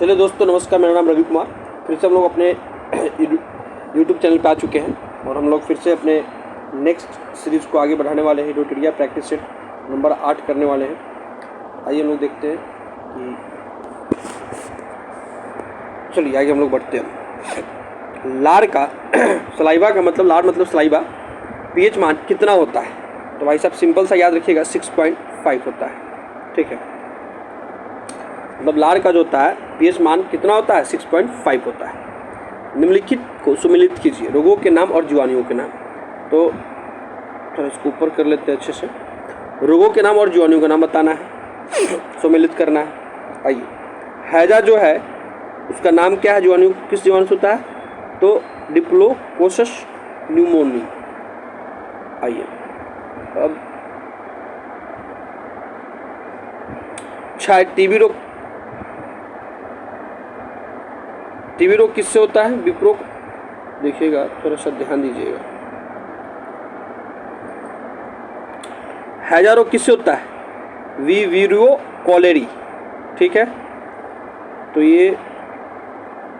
चलिए दोस्तों नमस्कार, मेरा नाम रवि कुमार। फिर से हम लोग अपने यूट्यूब चैनल पे आ चुके हैं और हम लोग फिर से अपने नेक्स्ट सीरीज़ को आगे बढ़ाने वाले हैं। ट्यूटोरियल प्रैक्टिस सेट नंबर 8 करने वाले हैं। आइए हम लोग देखते हैं कि चलिए आगे हम लोग बढ़ते हैं। लार का सलाइवा का मतलब, लार मतलब सलाइवा, पीएच मान कितना होता है? तो भाई साहब सिंपल सा याद रखिएगा, 6.5 होता है। ठीक है, मतलब लार का जो होता है पीएच मान कितना होता है? 6.5 होता है। निम्नलिखित को सुमेलित कीजिए, रोगों के नाम और जीवाणुओं के नाम। तो थोड़ा इसको ऊपर कर लेते हैं अच्छे से। रोगों के नाम और जीवाणुओं का नाम बताना है, सुमेलित करना है। आइए, हैजा जो है उसका नाम क्या है? जीवाणु किस जीवाणु से होता है? तो डिप्लोकोकस न्यूमोनी। आइए अब टीबी रोग, टीबी रोग किससे होता है? विप्रो, देखिएगा थोड़ा सा ध्यान दीजिएगा। हैजा रोग किससे होता है? वीरियो कॉलेरी। ठीक है, तो ये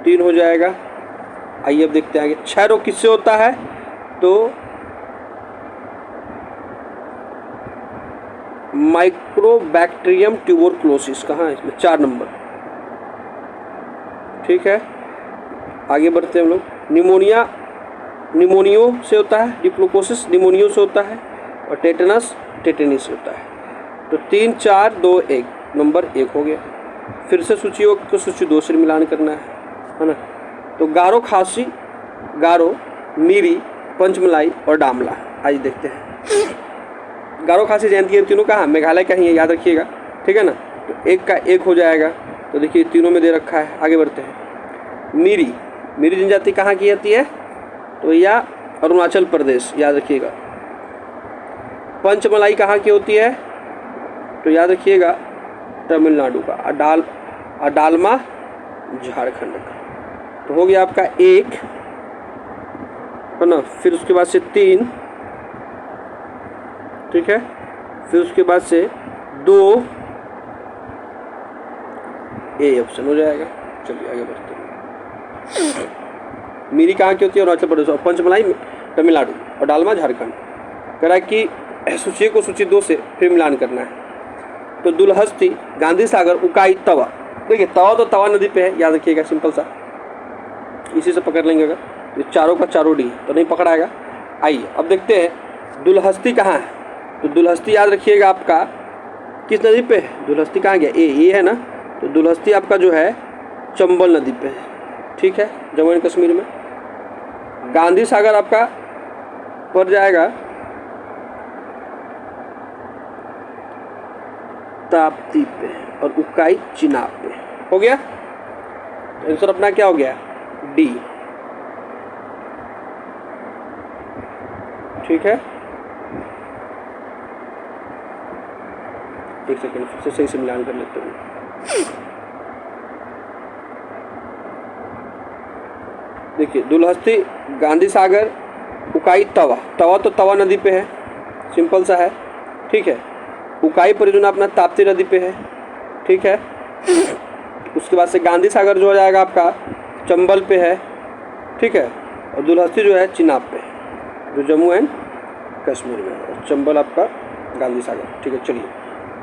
3 हो जाएगा। आइए अब देखते हैं आगे। क्षय रोग किससे होता है? तो माइक्रोबैक्टीरियम ट्यूबरकुलोसिस। कहाँ है इसमें? 4 नंबर। ठीक है, आगे बढ़ते हैं हम लोग। निमोनिया, निमोनियो से होता है। डिप्लोकोसिस निमोनियो से होता है। और टेटनस टेटेनी से होता है। तो 3, 4, 2, 1, नंबर 1 हो गया। फिर से सूचियों को सूची 2 से मिलान करना है ना। तो गारो खांसी, गारो, मीरी, पंचमलाई और डामला। आज देखते हैं। गारो खांसी जयंती है, तीनों कहाँ? मेघालय का ही है, याद रखिएगा। ठीक है ना। तो 1 का 1 हो जाएगा। तो देखिए तीनों में दे रखा है। आगे बढ़ते हैं। मीरी, मीरी जनजाति कहाँ की आती है? तो या अरुणाचल प्रदेश, याद रखिएगा। पंचमलाई कहाँ की होती है? तो याद रखिएगा तमिलनाडु का। अडालमा झारखंड का। तो हो गया आपका 1 है ना। फिर उसके बाद से 3, ठीक है। फिर उसके बाद से 2, ए ऑप्शन हो जाएगा। चलिए आगे बढ़ते हैं। मीरी कहाँ की होती है? अरुणाचल प्रदेश। और पंचमलाई तमिलनाडु और डालमा झारखंड। कह रहा है कि सूची को सूची 2 से फिर मिलान करना है। तो दुलहस्ती, गांधी सागर, उकाई, तवा। देखिए तवा तो तवा नदी पे है, याद रखिएगा, सिंपल सा, इसी से पकड़ लेंगे। अगर ये चारों का चारों डी तो नहीं पकड़ाएगा। आइए अब देखते हैं दुलहस्ती कहाँ है। तो दुलहस्ती याद रखिएगा आपका किस नदी पे है? दुलहस्ती कहाँ गया? ये है ना। तो दुलहस्ती आपका जो है चंबल नदी पे है। ठीक है, जम्मू एंड कश्मीर में। गांधी सागर आपका पड़ जाएगा ताप्ती पे और उकाई चिनाब पे। हो गया आंसर अपना, क्या हो गया? डी। ठीक है, एक सेकेंड फिर से सही से मिलान कर लेते हैं। देखिए दुलहस्ती, गांधी सागर, उकाई, तवा। तवा तो तवा नदी पे है, सिंपल सा है। ठीक है, उकाई परियोजना अपना ताप्ती नदी पे है। ठीक है, उसके बाद से गांधी सागर जो हो जाएगा आपका चंबल पे है। ठीक है, और दुलहस्ती जो है चिनाब पे है, जो जम्मू एंड कश्मीर में है। और चंबल आपका गांधी सागर। ठीक है, चलिए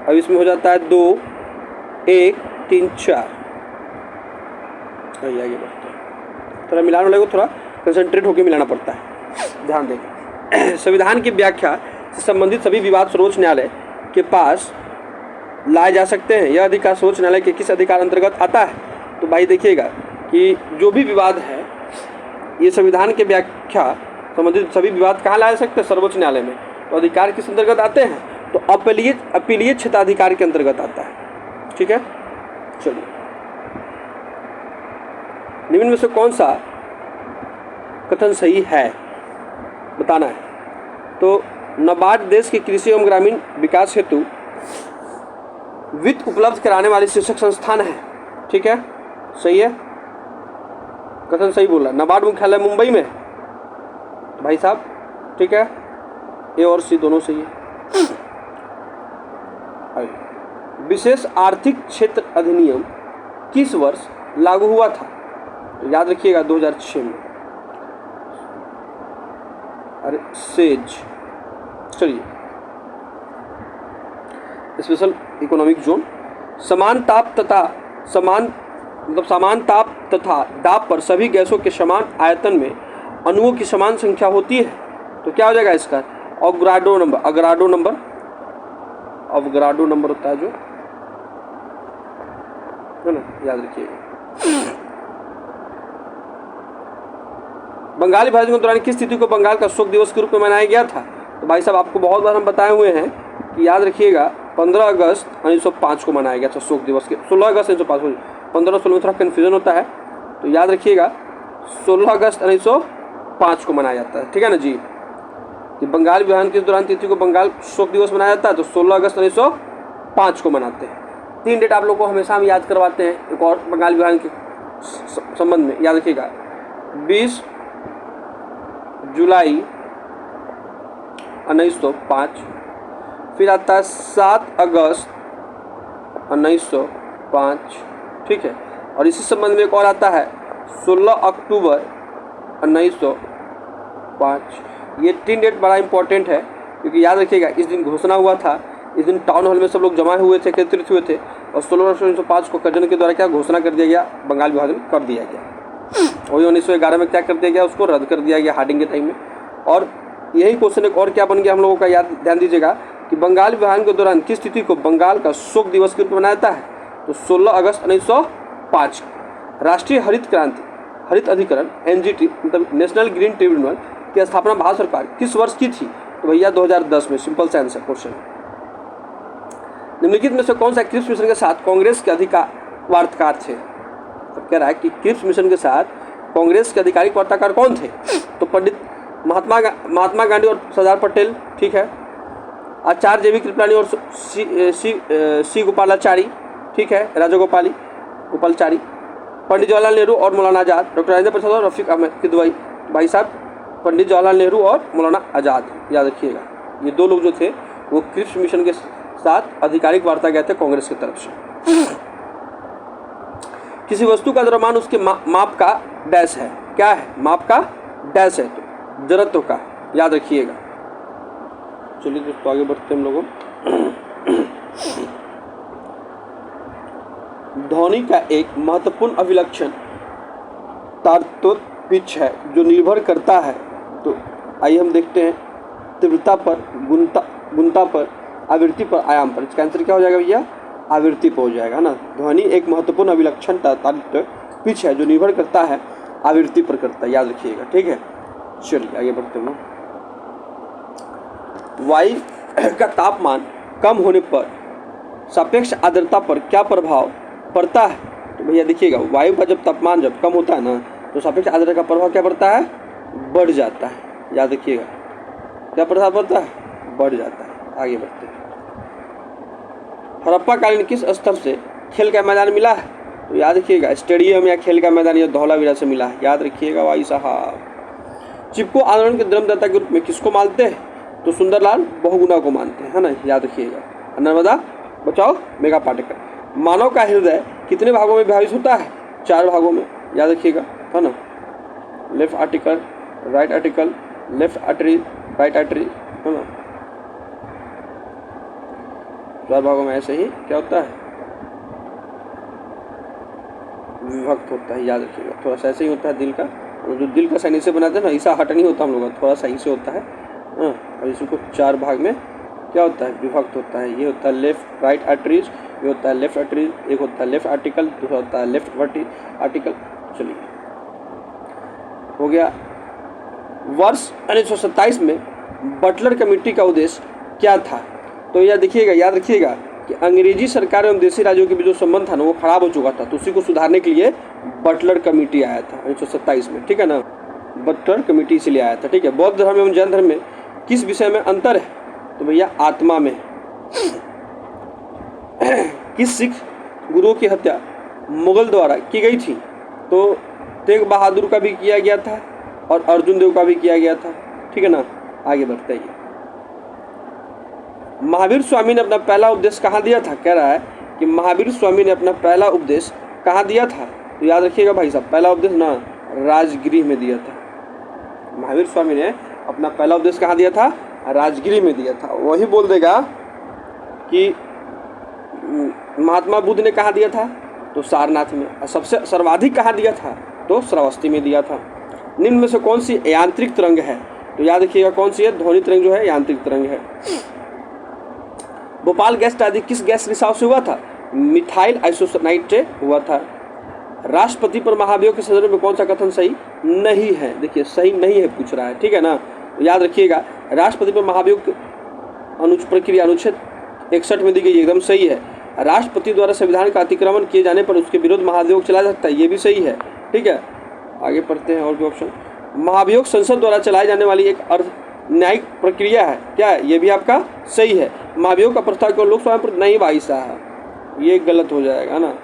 अब इसमें हो जाता है 2, 1, 3, 4। आइए आगे बढ़ते हैं। थोड़ा मिलान वाले को थोड़ा कंसंट्रेट होकर मिलाना पड़ता है, ध्यान दें। संविधान की व्याख्या से संबंधित सभी विवाद सर्वोच्च न्यायालय के पास लाए जा सकते हैं। यह अधिकार सर्वोच्च न्यायालय के किस अधिकार अंतर्गत आता है? तो भाई देखिएगा कि जो भी विवाद है, ये संविधान के व्याख्या संबंधित सभी विवाद कहाँ लाए जा सकते हैं? सर्वोच्च न्यायालय में। तो अधिकार किस अंतर्गत आते हैं? तो अपीलीय क्षेत्राधिकार के अंतर्गत आता है। ठीक है, चलिए निम्न में से कौन सा कथन सही है बताना है। तो नाबार्ड देश के कृषि एवं ग्रामीण विकास हेतु वित्त उपलब्ध कराने वाली शीर्षक संस्थान है। ठीक है, सही है, कथन सही बोला। नाबार्ड मुख्यालय मुंबई में, तो भाई साहब ठीक है, ए और सी दोनों सही है। विशेष आर्थिक क्षेत्र अधिनियम किस वर्ष लागू हुआ था? तो याद रखिएगा 2006 में। अरे सेज, चलिए स्पेशल इकोनॉमिक जोन। समान ताप तथा दाब पर सभी गैसों के समान आयतन में अणुओं की समान संख्या होती है। तो क्या हो जाएगा इसका? अवोगाड्रो नंबर होता है जो, है ना, याद रखिएगा। बंगाली विभाजन के दौरान किस तिथि को बंगाल का शोक दिवस के रूप में मनाया गया था? तो भाई साहब आपको बहुत बार हम बताए हुए हैं कि याद रखिएगा 15 अगस्त 1905 को मनाया गया था शोक दिवस के। 16 अगस्त 1905, 15-16 में थोड़ा कन्फ्यूजन होता है, तो याद रखिएगा 16 अगस्त 1905 को मनाया जाता है, ठीक है ना जी। कि बंगाल विभाजन के दौरान तिथि को बंगाल शोक दिवस मनाया जाता है, तो 16 अगस्त 1905 को मनाते हैं। 3 डेट आप लोगों को हमेशा हम याद करवाते हैं एक और बंगाल विभाजन के संबंध में, याद रखिएगा 20 जुलाई 1905, फिर आता है 7 अगस्त 1905, ठीक है। और इसी संबंध में एक और आता है 16 अक्टूबर 1905। ये 3 डेट बड़ा इंपॉर्टेंट है, क्योंकि याद रखिएगा इस दिन घोषणा हुआ था, इस दिन टाउन हॉल में सब लोग जमा हुए थे, एकत्रित हुए थे, और 16 अगस्त 1905 को कर्जन के द्वारा क्या घोषणा कर दिया गया, बंगाल विभाजन कर दिया गया। वही 1911 में क्या कर दिया गया, उसको रद्द कर दिया गया हार्डिंग के टाइम में। और यही क्वेश्चन एक और क्या बन गया हम लोगों का, याद ध्यान दीजिएगा कि बंगाल विभाजन के दौरान किस तिथि को बंगाल का शोक दिवस के रूप में मनाया जाता है? तो 16 अगस्त 1905। राष्ट्रीय हरित अधिकरण NGT मतलब नेशनल ग्रीन ट्रिब्यूनल की स्थापना भारत सरकार किस वर्ष की थी? तो भैया 2010 में। सिंपल सा आंसर क्वेश्चन। निम्नलिखित में से कौन सा क्रिप्स मिशन के साथ कांग्रेस के अधिकार वार्ताकार थे? तो कह रहा है कि क्रिप्स मिशन के साथ कांग्रेस के आधिकारिक वार्ताकार कौन थे? तो पंडित महात्मा गांधी और सरदार पटेल, ठीक है। आचार्य JV कृपलानी और सी गोपालाचारी, ठीक है, गोपालचारी। पंडित जवाहरलाल नेहरू और मौलाना आज़ाद, डॉक्टर राजेंद्र प्रसाद और रफीक अहमद किदवई। भाई साहब पंडित जवाहरलाल नेहरू और मौलाना आज़ाद, याद रखिएगा। ये 2 लोग जो थे वो क्रिप्स मिशन के साथ आधिकारिक वार्ता गए थे कांग्रेस की तरफ से। किसी वस्तु का द्रव्यमान उसके माप का डैश है, क्या है? माप का डैश है, तो जड़त्व का, याद रखिएगा। चलिए दोस्तों आगे बढ़ते हैं हम लोगों। ध्वनि का एक महत्वपूर्ण अभिलक्षण तारतम्य पिच है जो निर्भर करता है, तो आइए हम देखते हैं तीव्रता पर, गुणता पर, आवृत्ति पर, आयाम पर। इसका आंसर क्या हो जाएगा भैया? आवृत्ति पर हो जाएगा ना। ध्वनि एक महत्वपूर्ण अभिलक्षण तारतम्य पिच है जो निर्भर करता है आवृत्ति पर करता है, याद रखिएगा, ठीक है। चलिए आगे बढ़ते हैं। वायु का तापमान कम होने पर सापेक्ष आर्द्रता पर क्या प्रभाव पड़ता है? तो भैया देखिएगा वायु का जब तापमान जब कम होता है ना, तो सापेक्ष आर्द्रता का प्रभाव क्या पड़ता है? बढ़ जाता है, याद रखिएगा। क्या प्रभाव पड़ता है? बढ़ जाता है। आगे बढ़ते हैं। हड़प्पा कालीन किस स्थल से खेल का मैदान मिला है? तो याद रखिएगा स्टेडियम या खेल का मैदान या धौलावीरा से मिला है, याद रखिएगा भाई साहब। चिपको आंदोलन के जन्मदाता के रूप में किसको मानते हैं? तो सुंदरलाल बहुगुणा को मानते हैं, है ना, याद रखिएगा। नर्मदा बचाओ मेगा पाटेकर। मानव का हृदय कितने भागों में विभाजित होता है? 4 भागों में, याद रखिएगा, है ना। Left article, right article, left artery, right artery, है ना। 4 भागों में ऐसे ही क्या होता है? विभक्त होता है, याद रखिएगा। थोड़ा सा ऐसे ही होता है दिल का, जो दिल का साइन से बनाते हैं ना, ऐसा हट नहीं होता हम लोग का, थोड़ा सा से होता है। और इसको 4 भाग में क्या होता है? विभक्त होता है। ये होता है लेफ्ट राइट आर्टरीज, ये होता है लेफ्ट आर्टरीज, एक होता है लेफ्ट आर्टिकल, दूसरा होता है लेफ्ट वर्टी आर्टिकल। चलिए हो गया। वर्ष 1927 में बटलर कमेटी का उद्देश्य क्या था? तो यह देखिएगा, याद रखिएगा कि अंग्रेजी सरकार एवं देशी राज्यों के बीच जो संबंध था ना वो खराब हो चुका था, तो उसी को सुधारने के लिए बटलर कमेटी आया था 1927 में, ठीक है ना। बटलर कमेटी इसलिए आया था, ठीक है। बौद्ध धर्म एवं जैन धर्म में किस विषय में अंतर है? तो भैया आत्मा में। किस सिख गुरुओं की हत्या मुगल द्वारा की गई थी? तो तेग बहादुर का भी किया गया था और अर्जुन देव का भी किया गया था, ठीक है ना। आगे बढ़ते हैं। महावीर स्वामी ने अपना पहला उपदेश कहाँ दिया था? कह रहा है कि महावीर स्वामी ने अपना पहला उपदेश कहाँ दिया था? तो याद रखिएगा भाई साहब, पहला उपदेश ना राजगृह में दिया था। महावीर स्वामी ने अपना पहला उपदेश कहाँ दिया था? राजगृह में दिया था। वही बोल देगा कि महात्मा बुद्ध ने कहाँ दिया था? तो सारनाथ में। सबसे सर्वाधिक कहाँ दिया था? तो श्रावस्ती में दिया था। निम्न में से कौन सी यांत्रिक तरंग है? तो याद रखिएगा कौन सी है? ध्वनि तरंग जो है यांत्रिक तरंग है। भोपाल गैस ट्रेजेडी किस गैस रिसाव से हुआ था? मिथाइल आइसोसाइनेट से हुआ था। राष्ट्रपति पर महाभियोग के संदर्भ में कौन सा कथन सही नहीं है? देखिए सही नहीं है पूछ रहा है, ठीक है ना। तो याद रखिएगा राष्ट्रपति पर महाभियोग प्रक्रिया अनुच्छेद 61 में दी गई, एकदम सही है। राष्ट्रपति द्वारा संविधान का अतिक्रमण किए जाने पर उसके विरुद्ध महाभियोग चला जा सकता है, ये भी सही है, ठीक है। आगे पढ़ते हैं और भी ऑप्शन। महाभियोग संसद द्वारा चलाई जाने वाली एक अर्ध न्यायिक प्रक्रिया है, क्या है? ये भी आपका सही है। महाभियोग का प्रस्ताव केवल लोकसभा में नहीं भाई साहब, ये गलत हो जाएगा ना।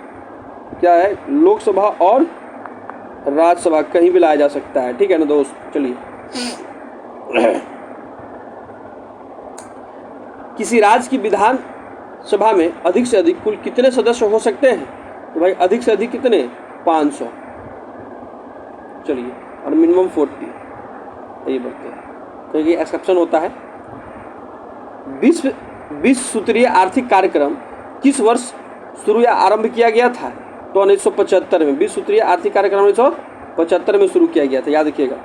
क्या है? लोकसभा और राज्यसभा कहीं भी लाया जा सकता है, ठीक है ना दोस्त। चलिए किसी राज्य की विधान सभा में अधिक से अधिक कुल कितने सदस्य हो सकते हैं? तो भाई अधिक से अधिक कितने? 500। चलिए, और मिनिमम 40। ये बढ़ते हैं तो ये एक्सेप्शन होता है। 20 सूत्रीय आर्थिक कार्यक्रम किस वर्ष शुरू या आरंभ किया गया था? तो 1975 में 20 सूत्रीय आर्थिक कार्यक्रम 1975 में शुरू किया गया था, याद रखिएगा।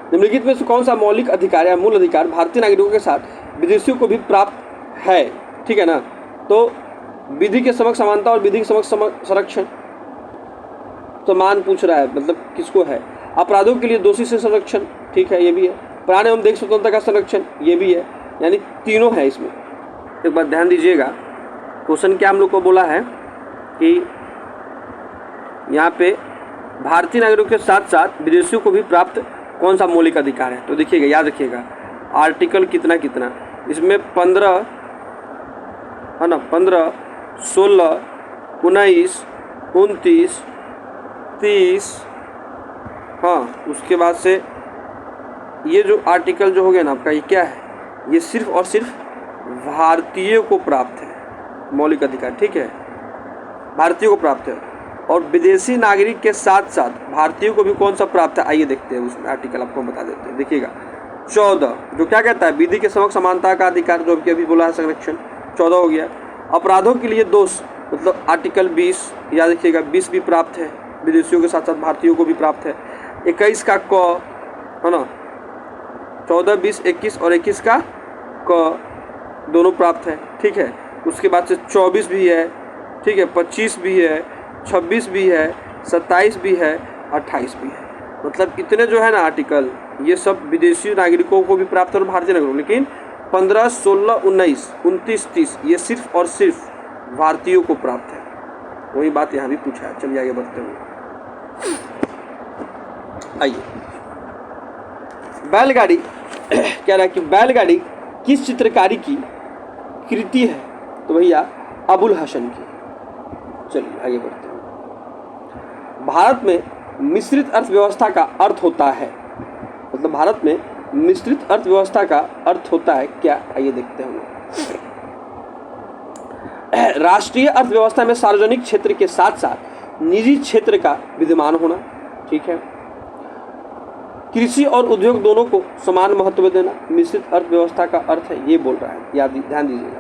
निम्नलिखित में से कौन सा मौलिक अधिकार या मूल अधिकार भारतीय नागरिकों के साथ विदेशियों को भी प्राप्त है? ठीक है ना। तो विधि के समक्ष समानता और विधि के समक्ष संरक्षण समान पूछ रहा है, मतलब किसको है? अपराधों के लिए दोषी से संरक्षण, ठीक है, ये भी है। प्राण एवं देश स्वतंत्रता का संरक्षण, ये भी है, यानी तीनों है इसमें। एक बात ध्यान दीजिएगा, क्वेश्चन क्या हम लोग को बोला है कि यहाँ पे भारतीय नागरिकों के साथ साथ विदेशियों को भी प्राप्त कौन सा मौलिक अधिकार है? तो देखिएगा, याद रखिएगा आर्टिकल कितना कितना इसमें 15 है ना, 15, 16, 19, 29, 30, हाँ, उसके बाद से ये जो आर्टिकल जो हो गया ना आपका, ये क्या है? ये सिर्फ और सिर्फ भारतीयों को प्राप्त है मौलिक अधिकार, ठीक है, भारतीयों को प्राप्त है। और विदेशी नागरिक के साथ साथ भारतीयों को भी कौन सा प्राप्त है? आइए देखते हैं, उसमें आर्टिकल आपको बता देते हैं। देखिएगा 14 जो क्या कहता है? विधि के समक्ष समानता का अधिकार, जो अभी बोला है संरक्षण, 14 हो गया। अपराधों के लिए दोष, मतलब आर्टिकल 20, याद रखिएगा 20 भी प्राप्त है, विदेशियों के साथ साथ भारतीयों को भी प्राप्त है। 21 का क है ना, 14, 20, 21 और 21 का क दोनों प्राप्त है, ठीक है। उसके बाद से 24 भी है, ठीक है, 25 भी है, 26 भी है, 27 भी है, 28 भी है। मतलब इतने जो है ना आर्टिकल, ये सब विदेशी नागरिकों को भी प्राप्त है और भारतीय नागरिकों, लेकिन 15, 16, 19, 29, 30 ये सिर्फ और सिर्फ भारतीयों को प्राप्त है। वही बात यहाँ भी पूछा है। चलिए आगे बढ़ते हुए, आइए बैलगाड़ी कह रहा है कि बैलगाड़ी किस चित्रकारी की कृति है? तो भैया अबुल हसन की। चलिए आगे बढ़ते हैं। भारत में मिश्रित अर्थव्यवस्था का अर्थ होता है, मतलब भारत में मिश्रित अर्थव्यवस्था का अर्थ होता है क्या? आइए देखते हैं। राष्ट्रीय अर्थव्यवस्था में सार्वजनिक क्षेत्र के साथ साथ निजी क्षेत्र का विद्यमान होना, ठीक है। कृषि और उद्योग दोनों को समान महत्व देना मिश्रित अर्थव्यवस्था का अर्थ है, ये बोल रहा है, याद ध्यान दीजिएगा।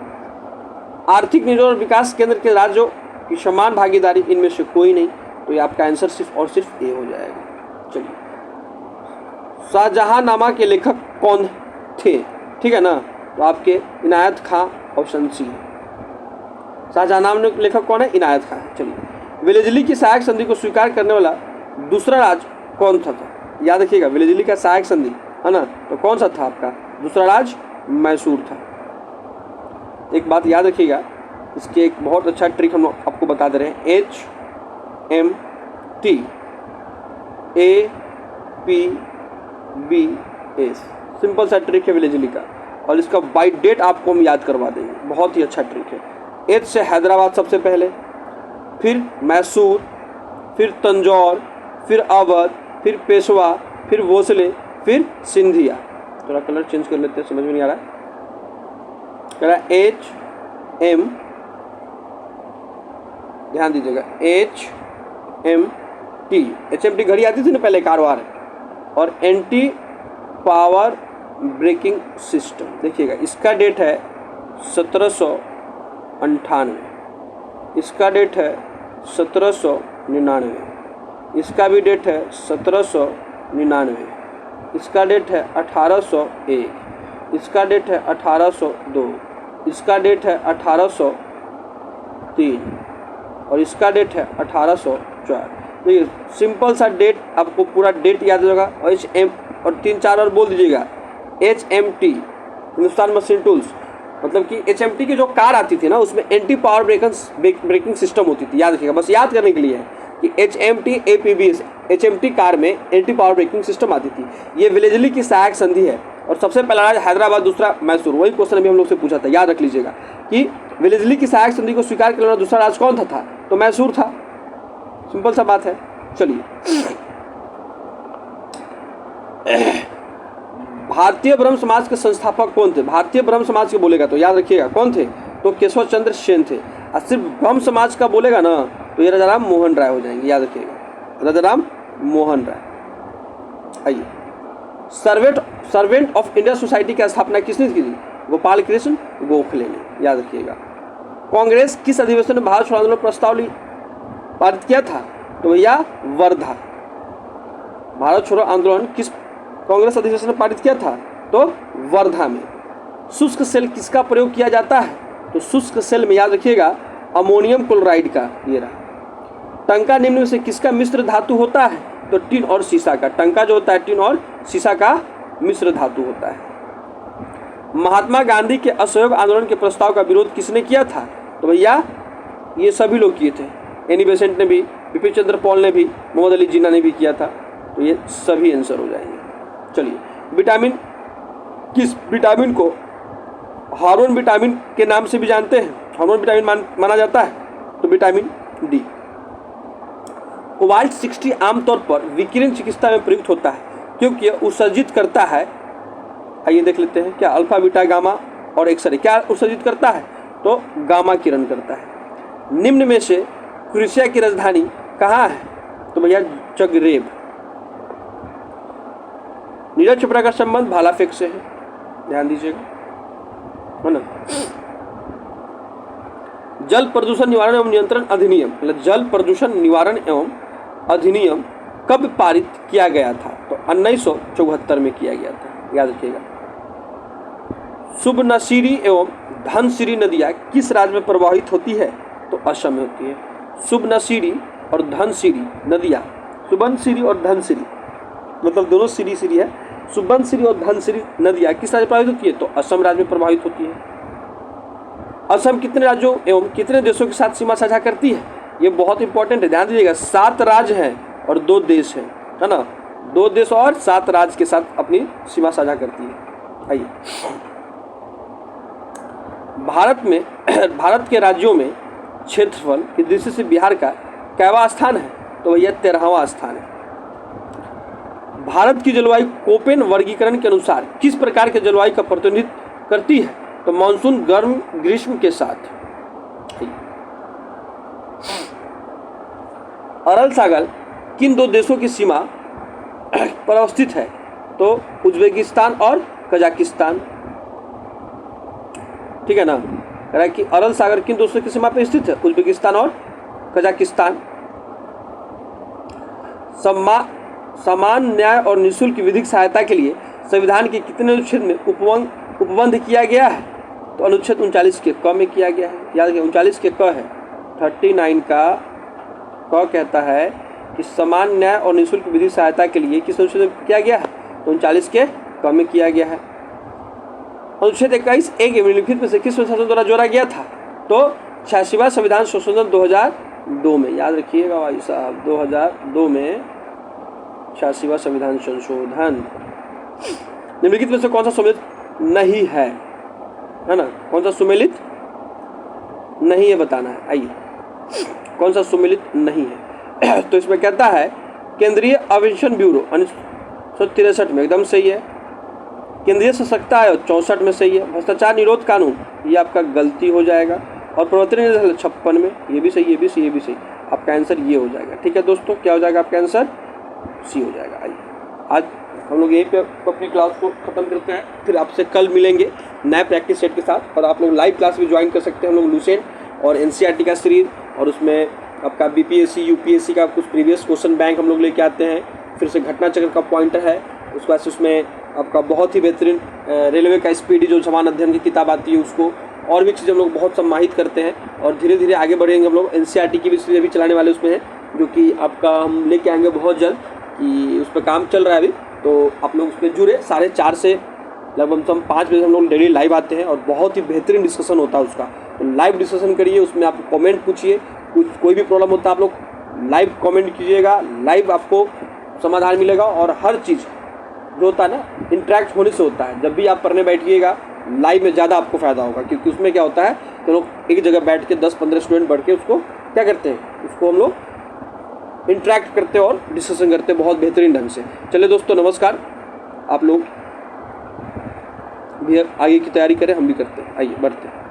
आर्थिक नियोजन और विकास केंद्र के राज्यों की समान भागीदारी, इनमें से कोई नहीं, तो ये आपका आंसर सिर्फ और सिर्फ ए हो जाएगा। चलिए, शाहजहांनामा के लेखक कौन थे? ठीक है ना, तो आपके इनायत खां, ऑप्शन सी है। शाहजहांनामा के लेखक कौन है? इनायत खां। चलिए, वेलेजली की सहायक संधि को स्वीकार करने वाला दूसरा राज्य कौन था? याद रखिएगा, वेलेजली का सहायक संधि है ना, तो कौन सा था आपका दूसरा राज्य? मैसूर था। एक बात याद रखिएगा, इसके एक बहुत अच्छा ट्रिक हम आपको बता दे रहे हैं, HMT APBS, सिंपल सा ट्रिक है वेलेजली का, और इसका बाई डेट आपको हम याद करवा देंगे, बहुत ही अच्छा ट्रिक है। एच से हैदराबाद सबसे पहले, फिर मैसूर, फिर तंजौर, फिर अवध, फिर पेशवा, फिर भोसले, फिर सिंधिया। थोड़ा कलर चेंज कर लेते हैं, समझ में नहीं आ रहा है। कह रहा है HM, ध्यान दीजिएगा, HMT घड़ी आती थी ना पहले कारवार, और एंटी पावर ब्रेकिंग सिस्टम। देखिएगा इसका डेट है 1798, इसका डेट है 1799, इसका भी डेट है 1799, इसका डेट है 1801, इसका डेट है 1802, इसका डेट है 1803 और इसका डेट है 1804। देखिए सिंपल सा डेट, आपको पूरा डेट याद होगा। और HM और 3-4 और बोल दीजिएगा। HMT हिंदुस्तान मशीन टूल्स, मतलब कि HMT की जो कार आती थी ना उसमें एंटी पावर ब्रेकिंग सिस्टम होती थी। याद रखिएगा, बस याद करने के लिए है कि HMT APBS HMT कार में एंटी पावर ब्रेकिंग सिस्टम आती थी। ये वेलेजली की सहायक संधि है और सबसे पहला राज्य हैदराबाद, दूसरा मैसूर। वही क्वेश्चन अभी हम लोग से पूछा था, याद रख लीजिएगा कि वेलेजली की सहायक संधि को स्वीकार करने वाला दूसरा राज्य कौन था? तो मैसूर था। सिंपल सा बात है। चलिए, भारतीय ब्रह्म समाज के संस्थापक कौन थे? भारतीय ब्रह्म समाज के बोलेगा तो याद रखिएगा कौन थे? तो केशव चंद्र सेन थे। और सिर्फ ब्रह्म समाज का बोलेगा ना तो ये राजा राम मोहन राय हो जाएंगे, याद रखिएगा, राजा राम मोहन राय। आइए, सर्वेंट ऑफ इंडिया सोसाइटी की स्थापना किसने की थी? गोपाल कृष्ण गोखले ने, याद रखिएगा। कांग्रेस किस अधिवेशन में भारत छोड़ो आंदोलन प्रस्ताव पारित किया था? तो भैया वर्धा। भारत छोड़ो आंदोलन किस कांग्रेस अधिवेशन में पारित किया था? तो वर्धा में। शुष्क सेल किसका प्रयोग किया जाता है? तो शुष्क सेल में याद रखिएगा अमोनियम क्लोराइड का। ये रहा। टंका निम्न में से किसका मिश्र धातु होता है? तो टिन और सीसा का। टंका जो होता है टिन और सीसा का मिश्र धातु होता है। महात्मा गांधी के असहयोग आंदोलन के प्रस्ताव का विरोध किसने किया था? तो भैया ये सभी लोग किए थे। एनी बेसेंट ने भी, बिपिन चंद्र पॉल ने भी, मोहम्मद अली जिन्ना ने भी किया था। तो ये सभी आंसर हो जाएंगे। चलिए, विटामिन, किस विटामिन को हार्मोन विटामिन के नाम से भी जानते हैं? हार्मोन विटामिन माना जाता है तो विटामिन डी। कोबाल्ट 60 आमतौर पर विकिरण चिकित्सा में प्रयुक्त होता है क्योंकि यह उत्सर्जित करता है। आइए देख लेते हैं क्या अल्फा बीटा गामा और एक्सरे क्या उत्सर्जित करता है? तो गामा किरण करता है। निम्न में से क्रोएशिया की राजधानी कहाँ है? तो भैया जगरेब। नीरज चोपड़ा का संबंध भालाफेक से है, ध्यान दीजिएगा, है ना। जल प्रदूषण निवारण एवं नियंत्रण अधिनियम, मतलब जल प्रदूषण निवारण एवं अधिनियम कब पारित किया गया था? तो 1974 में किया गया था, याद रखिएगा। सुबनसिरी एवं धनसिरी नदियाँ किस राज्य में प्रवाहित होती है? तो असम में होती है। सुबनसिरी और धनसिरी नदियाँ, सुबनसिरी और धनसिरी मतलब दोनों सिरी सिरी है। सुबनसिरी और धनसिरी नदियाँ किस राज्य में प्रवाहित होती है? तो असम राज्य में प्रवाहित होती है। असम कितने राज्यों एवं कितने देशों के साथ सीमा साझा करती है? ये बहुत इंपॉर्टेंट है, ध्यान दीजिएगा। 7 राज्य हैं और 2 देश हैं, है ना। 2 देश और 7 राज्य के साथ अपनी सीमा साझा करती है। आइए, भारत के राज्यों में क्षेत्रफल की दृष्टि से बिहार का कैवा स्थान है? तो यह 13वां स्थान है। भारत की जलवायु कोपेन वर्गीकरण के अनुसार किस प्रकार के जलवायु का प्रतिनिधित्व करती है? तो मानसून गर्म ग्रीष्म के साथ। अरल सागर किन 2 देशों की सीमा पर अवस्थित है? तो उज्बेकिस्तान और कजाकिस्तान, ठीक है ना। कह रहा है कि अरल सागर किन देशों की सीमा पर स्थित है? उज्बेकिस्तान और कजाकिस्तान। समान न्याय और निःशुल्क विधिक सहायता के लिए संविधान के कितने अनुच्छेद में उपबंध किया गया है? तो अनुच्छेद 39 के क में किया गया है, याद रखिए। 39 के क है, 39 का क कहता है कि समान न्याय और निःशुल्क विधिक सहायता के लिए किस अनुच्छेद में किया गया है? तो 39 के क में किया गया है। अनुच्छेद 21 एक निम्नलिखित में से किस संशोधन द्वारा जोड़ा गया था? तो 86वां संविधान संशोधन 2002 में, याद रखिएगा भाई साहब, 2002 में 86वां संविधान संशोधन। निम्नलिखित में से कौन सा सम्मिलित नहीं है ना। कौन सा सम्मिलित नहीं है बताना है। आइए, कौन सा सम्मिलित नहीं है? तो इसमें कहता है केंद्रीय अन्वेषण ब्यूरो 1963 में, एकदम सही है। केंद्रीय सशक्ता आयोग 64 में सही है। भ्रष्टाचार निरोध कानून, ये आपका गलती हो जाएगा। और प्रवर्तन निदेशालय 56 में, ये भी सही, ये भी सही, ये भी सही। आपका आंसर ये हो जाएगा। ठीक है दोस्तों, क्या हो जाएगा आपका आंसर? सी हो जाएगा। आइए आज हम लोग यहीं पे अपनी क्लास को ख़त्म करते हैं, फिर आपसे कल मिलेंगे नए प्रैक्टिस सेट के साथ। और आप लोग लाइव क्लास भी ज्वाइन कर सकते हैं। हम लोग लूसेंट और एनसीईआरटी का सीरीज, और उसमें आपका बीपीएससी यूपीएससी का कुछ प्रीवियस क्वेश्चन बैंक हम लोग लेके आते हैं। फिर से घटना चक्र का पॉइंटर है, उसके बाद उसमें आपका बहुत ही बेहतरीन रेलवे का स्पीडी जो समान अध्ययन की किताब आती है उसको, और भी चीज़ हम लोग बहुत सम्मानित करते हैं। और धीरे धीरे आगे बढ़ेंगे हम लोग। एनसीईआरटी की भी सीरीज अभी चलाने वाले उसमें है, जो कि आपका हम लेके आएंगे बहुत जल्द, कि उस पर काम चल रहा है अभी। तो आप लोग उस पर जुड़े। 4:30 से लगभग 5 बजे हम लोग डेली लाइव आते हैं और बहुत ही बेहतरीन डिस्कशन होता है उसका। तो लाइव डिस्कशन करिए, उसमें आप कमेंट पूछिए, कोई भी प्रॉब्लम होता है आप लोग लाइव कमेंट कीजिएगा, लाइव आपको समाधान मिलेगा। और हर चीज़ जो होता है ना, इंटरेक्ट होने से होता है। जब भी आप पढ़ने बैठिएगा लाइव में ज़्यादा आपको फ़ायदा होगा, क्योंकि उसमें क्या होता है तो लोग एक जगह बैठ के 10-15 स्टूडेंट बढ़ के उसको क्या करते हैं, उसको हम लोग इंटरेक्ट करते हैं और डिस्कशन करते हैं बहुत बेहतरीन ढंग से। चलिए दोस्तों, नमस्कार। आप लोग भी आगे की तैयारी करें, हम भी करते हैं। आइए बढ़ते हैं।